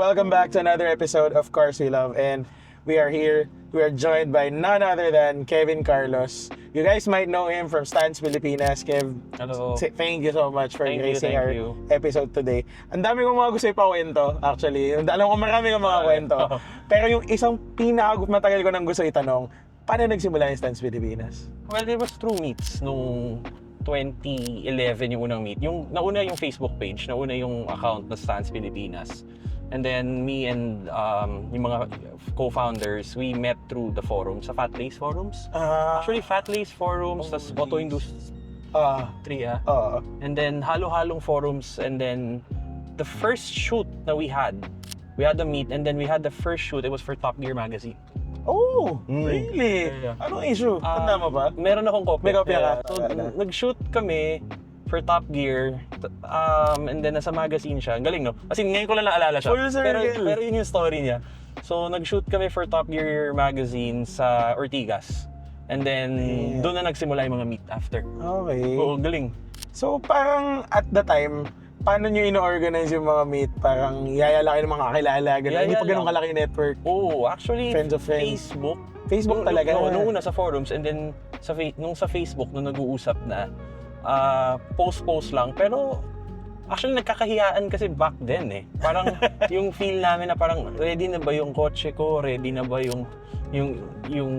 welcome back to another episode of Cars We Love, and we are here. We are joined by none other than Kevin Carlos. You guys might know him from Stance Pilipinas. Kev, hello. Thank you so much for gracing our you. episode today. Ang dami kong mga gusto ipawento, actually. Alam ko marami kong mga kwento. Pero yung isang matagal ko nang gusto itanong, paano nagsimula yung Stance Pilipinas? Well, it was through meets nung 2011 yung unang meet. Nauna yung Facebook page, nauna yung account na Stance Pilipinas. And then me and yung mga co-founders, we met through the forums, sa Fat Lace forums. Actually, Fat Lace forums, tas Auto Industria. And then halo-halong forums, and then the first shoot na we had a meet, and then we had the first shoot, it was for Top Gear magazine. Oh, really? Yeah. Anong issue? Tanda mo ba? Meron akong copy. May kopya ka? So, nag-shoot kami for Top Gear, and then nasa magazine siya. Galing, no? Kasi ngayon ko lang naalala siya. Full circle. Pero yun yung story niya. So, nag-shoot kami for Top Gear magazine sa Ortigas. And then, doon na nagsimula yung mga meet after. Okay. Oo, galing. So, parang at the time, paano nyo ino-organize yung mga meet? Parang yayala kayo ng mga kakilala, gano'n. Hindi pa ganun kalaki network. Oo, actually, Friends of friends. Facebook. Facebook talaga? Nung una sa forums, and then nung sa Facebook, nung nag-uusap na, post lang. Pero, actually, nagkakahiyaan kasi back then eh. Parang yung feel namin na parang ready na ba yung kotse ko? Ready na ba yung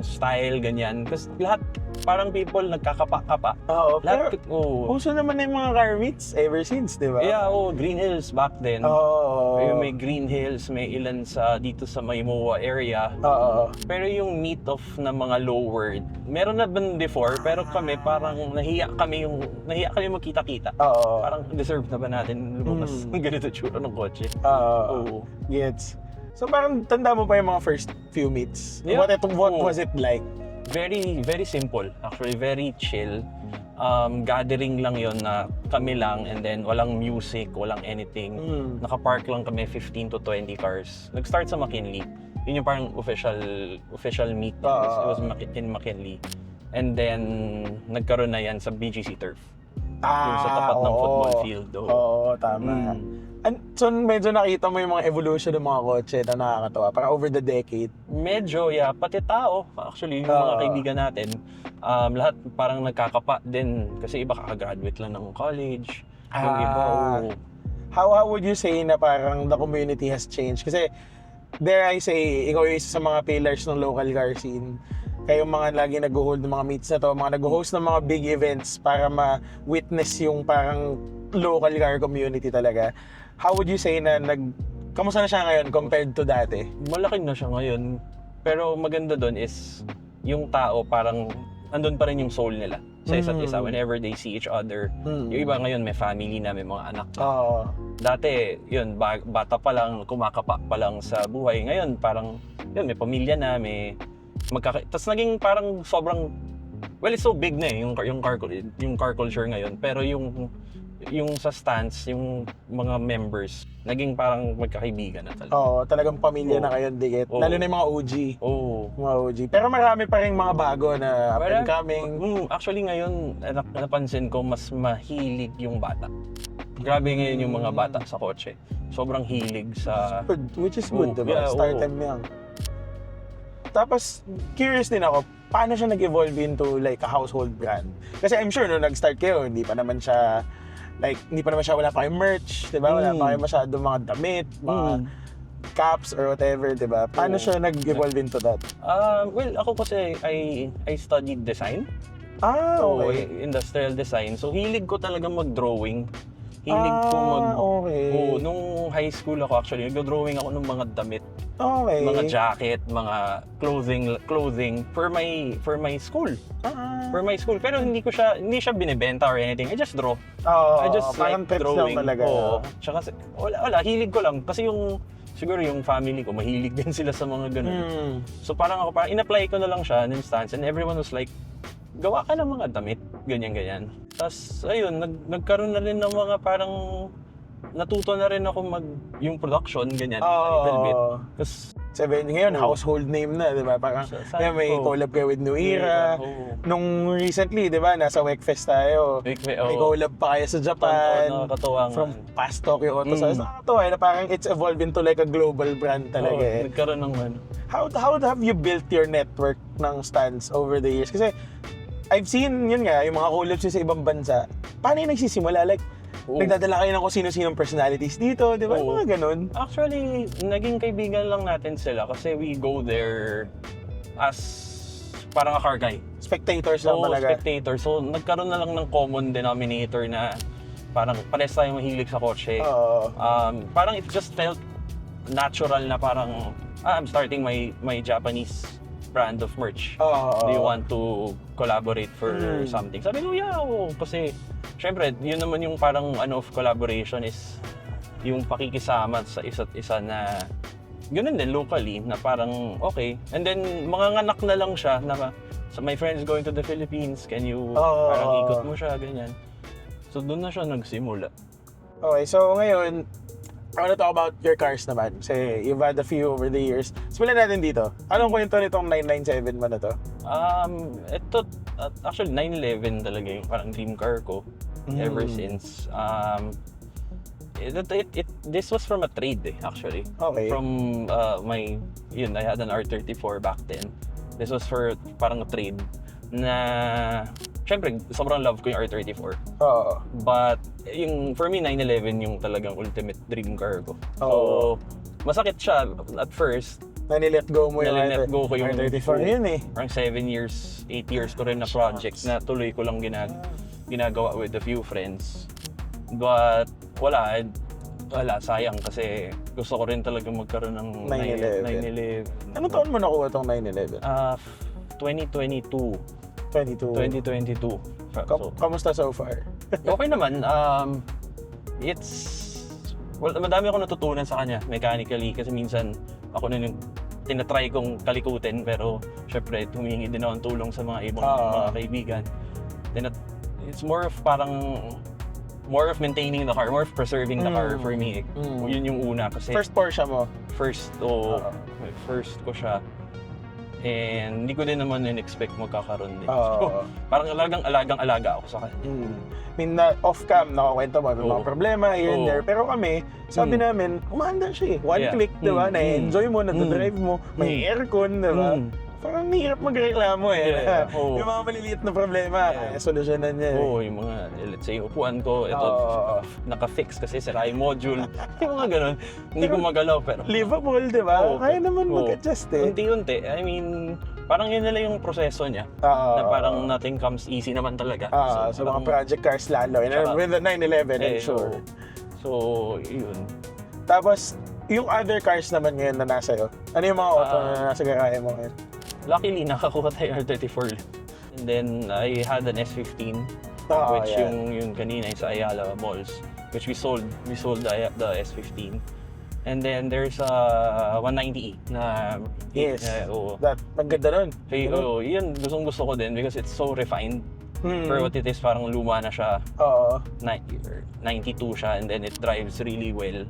style, ganyan? Kasi lahat, parang people nagkakapa-kapa. Oo, Lahat, pero uso naman yung mga car meets ever since, di ba? Yeah, Green Hills back then. May Green Hills, may ilan dito sa Maymoa area. Pero yung meet of na mga lower, meron na ban before, pero kami parang nahiya kami magkita-kita. Parang deserve na ba natin lumabas ng ganito tsura ng kotse? Gets. So parang tanda mo pa yung mga first few meets? Yeah. What was it like? Very, very simple. Actually, very chill. Gathering lang yon na kami lang, and then walang music, walang anything. Nakapark lang kami 15 to 20 cars. Nag-start sa McKinley. Yun yung parang official meet. It was in McKinley. And then, nagkaroon na yan sa BGC Turf. Yung sa tapat ng football field. Oo, tama. So medyo nakita mo yung mga evolution ng mga kotse na nakakatawa, parang over the decade. Medyo, yeah. Pati tao, actually, yung mga kaibigan natin, lahat parang nagkakapa din. Kasi iba kakagraduate lang ng college. Yung iba, How would you say na parang the community has changed? Kasi, dare I say, ikaw yung isa sa mga pillars ng local car scene. Kayong mga lagi nag-hold ng mga meets na to, mga nag-host ng mga big events para ma-witness yung parang local car community talaga. How would you say na kamusta na siya ngayon compared to dati? Malaki na siya ngayon. Pero maganda doon is yung tao parang andun pa rin yung soul nila sa isa't isa whenever they see each other. Yung iba ngayon may family na, may mga anak na. Dati, yun, bata pa lang, kumakapa pa lang sa buhay. Ngayon, parang, yun, may pamilya na, Tapos naging parang sobrang, well, it's so big na eh, yung car culture ngayon. Pero yung sa Stance, yung mga members, naging parang magkakaibigan na talaga. Talagang pamilya na kayo, dikit. Lalo na yung mga OG. Mga OG. Pero marami pa rin mga bago na up and coming. Actually ngayon, napansin ko, mas mahilig yung bata. Grabe ngayon yung mga bata sa kotse. Sobrang hilig sa... Which is good, diba? Start time yan. Tapos, curious din ako, paano siya nag-evolve into like a household brand? Kasi I'm sure nung nag-start kayo, hindi pa naman siya, wala pa kayong merch, diba? Wala pa kayong masyadong mga damit, mga caps or whatever, diba? Paano siya nag-evolve into that? Well, ako kasi, I studied design. Okay. Industrial design. So, hilig ko talaga mag-drawing. Hilig ko nung high school ako actually, nag-drawing ako ng mga damit. Mga jacket, mga clothing for my school. For my school. Pero hindi siya binebenta or anything. I just draw. I just like drawing. Tsaka wala, hilig ko lang kasi siguro yung family ko mahilig din sila sa mga ganun. So parang in-apply ko na lang siya in instance, and everyone was like, gawa ka ng mga damit, ganyan. Tapos ayun, nagkaroon na rin ng mga parang natuto na rin ako yung production, ganyan, a little bit. Ngayon, household name na, di ba? Parang may collab kayo with New Era. Nung recently, di ba, nasa Wekfest tayo. May collab pa kayo sa Japan. From past Tokyo Auto Sales. Nakakatawa na parang it's evolved into like a global brand talaga eh. Nagkaroon ng ano. How have you built your network ng stands over the years? Kasi I've seen, yun nga, yung mga collabs sa ibang bansa. Paano yung nagsisimula? Like, nagdadala kayo ng kung sino-sinong personalities dito, di ba? Mga ganun. Actually, naging kaibigan lang natin sila kasi we go there as parang a car guy. Spectators lang talaga. Spectators. So, nagkaroon na lang ng common denominator na parang pares tayong mahilig sa kotse. Parang it just felt natural na parang, I'm starting my Japanese brand of merch. Do you want to collaborate for something? Sabi ko, yeah, kasi syempre, yun naman yung parang of collaboration is yung pakikisama sa isa't isa na ganun din locally na parang okay. And then mga nganak na lang siya na my friends going to the Philippines, can you parang ikot mo siya, ganyan. So doon na siya nagsimula. Okay, so ngayon, I want to talk about your cars naman. Kasi you've had a few over the years. Simulan natin dito. Anong kwento nitong 997 mo na to? Ito, actually 911 talaga yung parang dream car ko ever since. This was from a trade actually. Okay. From I had an R34 back then. This was for parang a trade na syempre sobrang love ko yung R34. But for me 911 yung talagang ultimate dream car ko. So masakit siya at first. Nanilet go mo yung Nanilet go ko yung R34 yun eh. Parang 8 years ko rin na project na tuloy ko lang ginagawa with a few friends. But wala, sayang kasi gusto ko rin talaga magkaroon ng 911. Anong taon mo nakuha tong 911? 2022. 2022. So, kamusta so far? okay naman. Madami ako natutunan sa kanya mechanically kasi minsan ako na yung tinatry kong kalikutin pero syempre humingi din ako ng tulong sa mga ibang mga kaibigan. Then it's more of maintaining the car, more of preserving the car for me. Yun yung una kasi First Porsche mo? First ko siya. And hindi ko din naman in-expect magkakaroon din. So, parang alagang-alaga ako sa kanya. I mean, off-cam, nakakwento mo, may mga problema, here and there. Pero kami, sabi namin, umanda siya eh. One click, diba? Na-enjoy mo, na-drive mo, may aircon, diba? Parang nahirap magreklamo eh. Yung mga maliliit na problema, solusyonan niya eh. Yung mga, let's say, upuan ko, ito, naka-fix kasi sira yung module. Yung mga ganun. Hindi ko magalaw, pero livable, di ba? Kaya naman mag-adjust eh. Unti-unti. I mean, parang yun nila yung proseso niya. Na parang nothing comes easy naman talaga. So mga project cars lalo. With the 911, I'm sure. So, yun. Tapos, yung other cars naman ngayon na nasa iyo, ano yung mga auto na nasa garahe mo ngayon? Luckily, nakakuha tayo R34. And then, I had an S15, which yung kanina sa Ayala Malls, which we sold the S15. And then, there's a 190E na... Yes, maganda nun. Yun, gusto ko din because it's so refined. For what it is, parang luma na siya. 92 siya, and then it drives really well.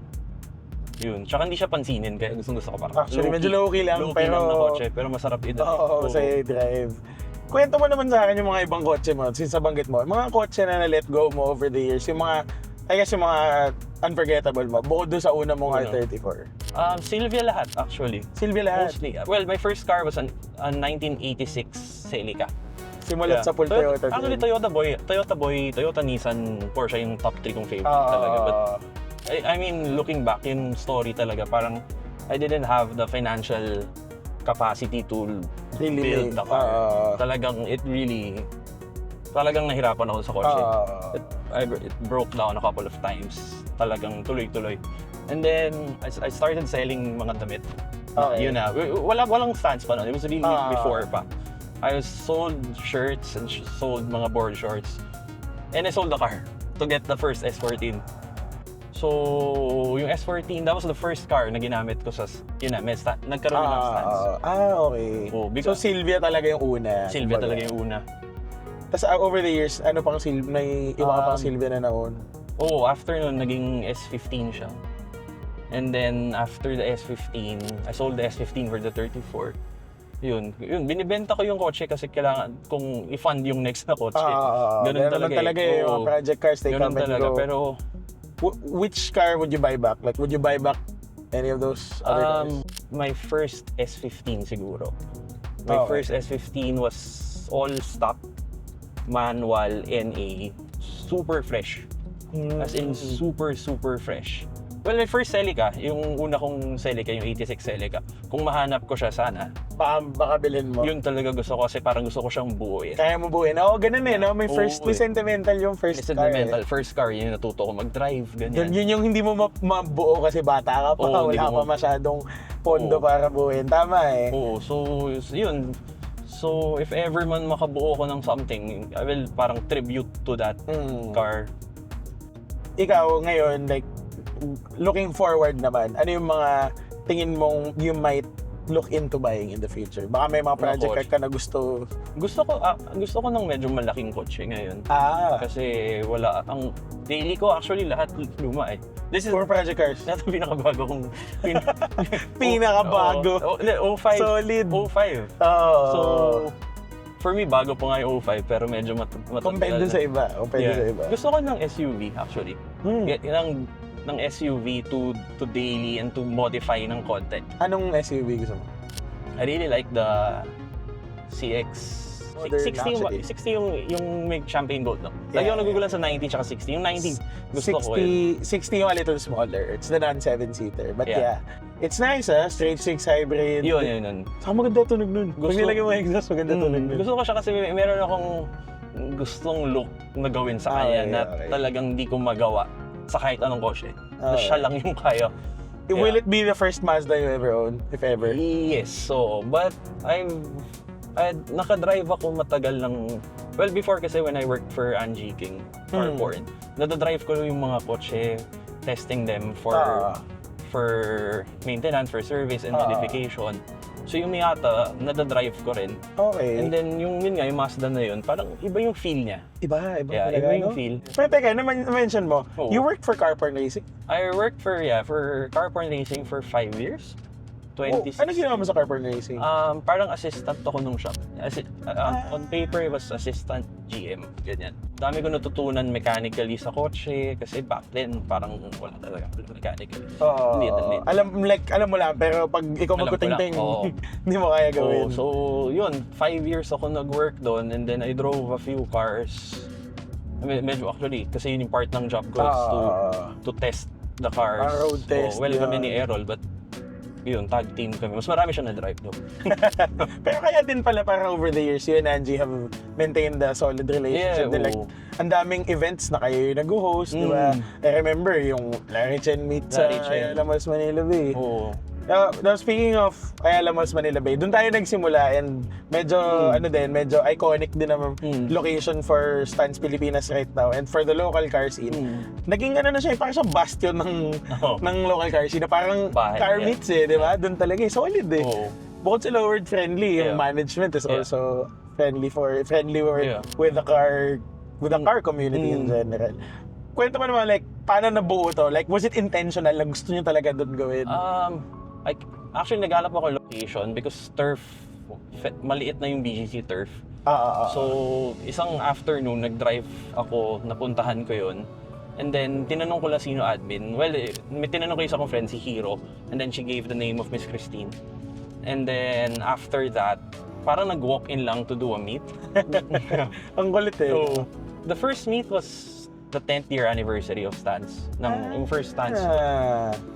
Yun. Tsaka hindi siya pansinin kaya gusto ko parang actually medyo low-key lang pero lang na kotse pero masarap i-drive. Sa drive. Kwento mo naman sa akin yung mga ibang kotse mo since nabanggit mo. Mga kotse na let go mo over the years, yung mga yung mga unforgettable mo bukod doon sa una mong R34. Silvia lahat actually. Silvia lahat? Mostly. Well, my first car was a 1986 Celica. Simulat sa full Toyota. Actually, Toyota, Nissan, Porsche yung top 3 kong favorite talaga. But I mean, looking back, yung story talaga, parang I didn't have the financial capacity to build the car. Talagang nahirapan ako sa kotse. It broke down a couple of times. Talagang tuloy-tuloy. And then, I started selling mga damit. Yun na. Walang stands pa nun. It was really before pa. I sold shirts and sold mga board shorts. And I sold the car to get the first S14. So, yung S14, that was the first car na ginamit ko sa, nagkaroon ng stands. Okay. So, Silvia talaga yung una. Silvia talaga yung una. Tapos over the years, ano pang Silvia, may iba pang Silvia na naon? After nun, naging S15 siya. And then after the S15, I sold the S15 for the 34. Yun, binibenta ko yung kotse kasi kailangan kung i-fund yung next na kotse. Ganun talaga eh. Yung mga project cars, they come and talaga. go. Pero which car would you buy back? Like, would you buy back any of those other cars? my first S15 siguro. My first S15 was all stock, manual, NA, super fresh. As in super fresh. Well, my first Celica, yung una kong Celica, yung 86 Celica, kung mahanap ko siya sana, Baka bilhin mo. yun talaga gusto ko kasi parang gusto ko siyang buuin. Kaya mo buuin. Oo, ganun eh, no? May first, may sentimental yung first car eh. First car, yun yung natuto ko mag-drive, ganyan. Yun yung hindi mo mabuo kasi bata ka pa, wala pa masyadong pondo para buuin. Tama eh. Oo, so yun. So, if ever man makabuo ko ng something, I will parang tribute to that car. Ikaw ngayon, like, looking forward naman, ano yung mga tingin mong you might look into buying in the future? Baka may mga project ka na gusto. Gusto ko ng medyo malaking kotse ngayon. Kasi wala, ang daily ko actually lahat luma eh. This is for project cars. Lahat ang pinakabago kong pinakabago. 05. Solid. 05. So, for me, bago po nga yung 05, pero medyo matagal. Compare dun sa iba. Sa iba. Gusto ko ng SUV, actually. Ng SUV to daily and to modify ng konti. Anong SUV gusto mo? I really like the CX. 60 yung may champagne gold, no? Lagi ako nagugulan sa 90 tsaka 60. Yung 90, gusto ko yun. 60 yung a little smaller. It's the non-7-seater. But yeah. It's nice straight 6 hybrid. Yun. Saka maganda tunog nun. Pag nilagay mo exhaust, maganda tunog nun. Gusto ko siya kasi meron akong gustong look na gawin sa kanya na talagang di ko magawa sa kahit anong kotse. Na siya lang yung kaya. Will it be the first Mazda you ever own, if ever? Yes, but nakadrive ako matagal ng, well, before kasi when I worked for Angie King, Carporn, nadadrive ko yung mga kotse, testing them for maintenance, for service and modification. So yung Miata, nadadrive ko rin. Okay. And then yung Mazda na yun, parang iba yung feel niya. Iba Yeah, iba yung feel. Pero teka, na-mention mo, you worked for Carporn Racing? I worked for Carporn Racing for 5 years. 26. Ano ginawa mo sa Carporn Racing? Parang assistant ako nung shop. On paper, it was assistant GM. Ganyan. Dami ko natutunan mechanically sa kotse kasi back then, parang wala talaga mechanically. Alam mo lang, pero pag ikaw magkutingting, hindi mo kaya gawin. So, yun. 5 years ako nag-work doon and then I drove a few cars. Medyo actually, kasi yun yung part ng job ko is to test the cars. Road test. Well, kami ni Errol, but yun, tag team kami. Mas marami siya na-drive doon. Pero kaya din pala parang over the years, you and Angie have maintained a solid relationship. Like, ang daming events na kayo yung nag-host, di ba? I remember yung Larry Chen meet sa Ayala Malls Manila Bay. Now, speaking of Ayala Malls Manila Bay, doon tayo nagsimula and medyo, medyo iconic din naman location for Stance Pilipinas right now and for the local car scene. Naging na siya, parang siyang bastion ng local car scene na parang car meets di ba? Doon talaga solid Bukod sa low-word friendly, yung management is also friendly with the car community in general. Kwento mo naman, like, paano nabuo to? Like, was it intentional na gusto niyo talaga doon gawin? Actually, naghanap ako location because turf, maliit na yung BGC turf. So, isang afternoon, nag-drive ako, napuntahan ko yun. And then, tinanong ko lang sino admin. Well, may tinanong ko yung isa kong friend, si Hiro. And then, she gave the name of Miss Christine. And then, after that, parang nag-walk-in lang to do a meet. Ang kulit So, the first meet was the 10th year anniversary of Stance. Yung first Stance.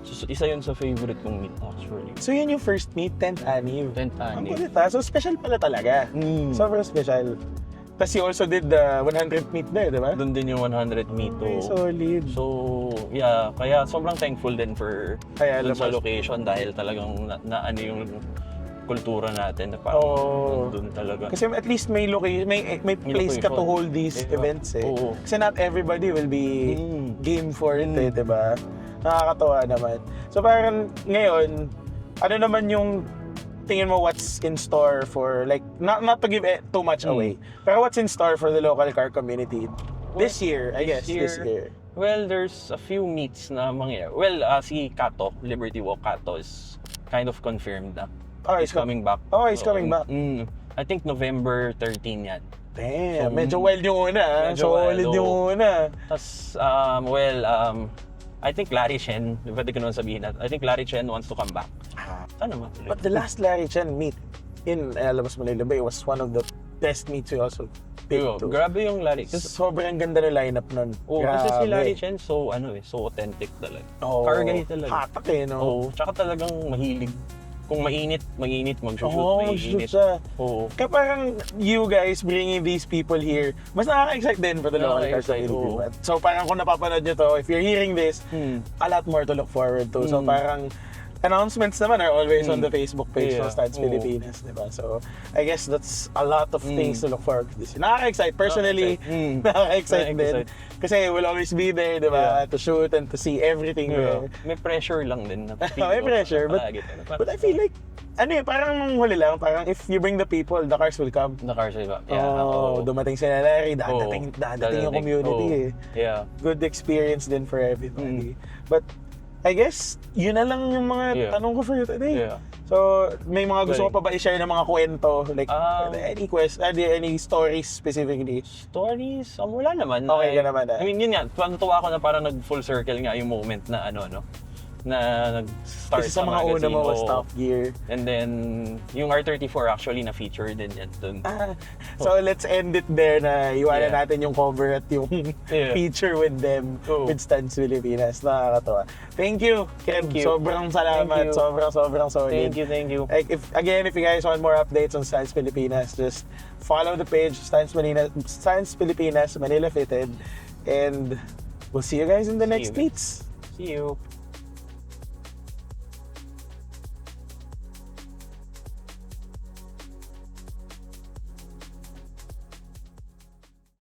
So, isa yun sa favorite kong meet actually. So yun yung first meet, 10th anniv. 10th anniv. Ang kulit So special pala talaga. Sobrang special. Tapos you also did the 100th meet there, di ba? Doon din yung 100th meet. Solid. So, yeah. Kaya sobrang thankful din for dun sa location dahil talagang na yung kultura natin na parang doon talaga. Kasi at least may location, may place ka to hold these events Kasi not everybody will be game for it di ba? Nakakatawa naman. So parang ngayon, ano naman yung tingin mo what's in store for, like, not to give too much away, pero what's in store for the local car community this year, I guess, this year? Well, there's a few meets na mangyayari. Well, si Kato, Liberty Walk Kato is kind of confirmed na. Oh, He's coming back. Oh, he's coming back. I think November 13 yan. Damn, So, medyo wild yung una. medyo Solid wild, yung una. Tapos, I think Larry Chen, pwede ko naman sabihin na, I think Larry Chen wants to come back. Sana matuloy. But the last Larry Chen meet in Alabas, Manila Bay was one of the best meets we also did. Yo, grabe yung Larry. Sobrang ganda ng lineup nun. Kasi si Grabe. Larry Chen, so authentic talaga. Oo. Kargay talaga. Hatak eh, no? Oo, tsaka talagang mahilig. Kung mainit, mag-shoot, Oo, mainit. mag-shoot siya. Oo. Kaya parang you guys bringing these people here, mas nakaka-excite din for the local cars sa Nakaka-excite, Philippines. So parang kung napapanood nyo to, if you're hearing this, a lot more to look forward to. So parang announcements naman are always on the Facebook page ng Stance Oo. Pilipinas, di ba? So I guess that's a lot of things to look forward to this. Nakaka-excite. Personally, nakaka-excite din. Kasi we'll always be there, di ba? To shoot and to see everything there. May pressure lang din. Na May pressure, but I feel like, parang huli lang, parang if you bring the people, the cars will come. The cars iba. Dumating sila Larry, dadating yung community eh. Yeah. Good experience din for everybody. But I guess, yun na lang yung mga tanong ko for you today. Yeah. So, may mga gusto ko pa ba i-share ng mga kwento? Like, any stories specifically? Stories? Wala naman. Okay ka naman, I mean, yun nga, natuwa ako na parang nag-full circle nga yung moment na na nag-start Kasi sa mga una mo was Top Gear. And then, yung R34 actually na-feature din yan dun. So let's end it there na iwanan natin yung cover at yung feature with them, with Stance Pilipinas. Nakakatawa. Thank you, Ken. Thank you. Sobrang salamat. Sobrang solid. Thank you. Like, if you guys want more updates on Stance Pilipinas, just follow the page, Stance Pilipinas, Manila Fitted. And we'll see you guys in the next meets. See you.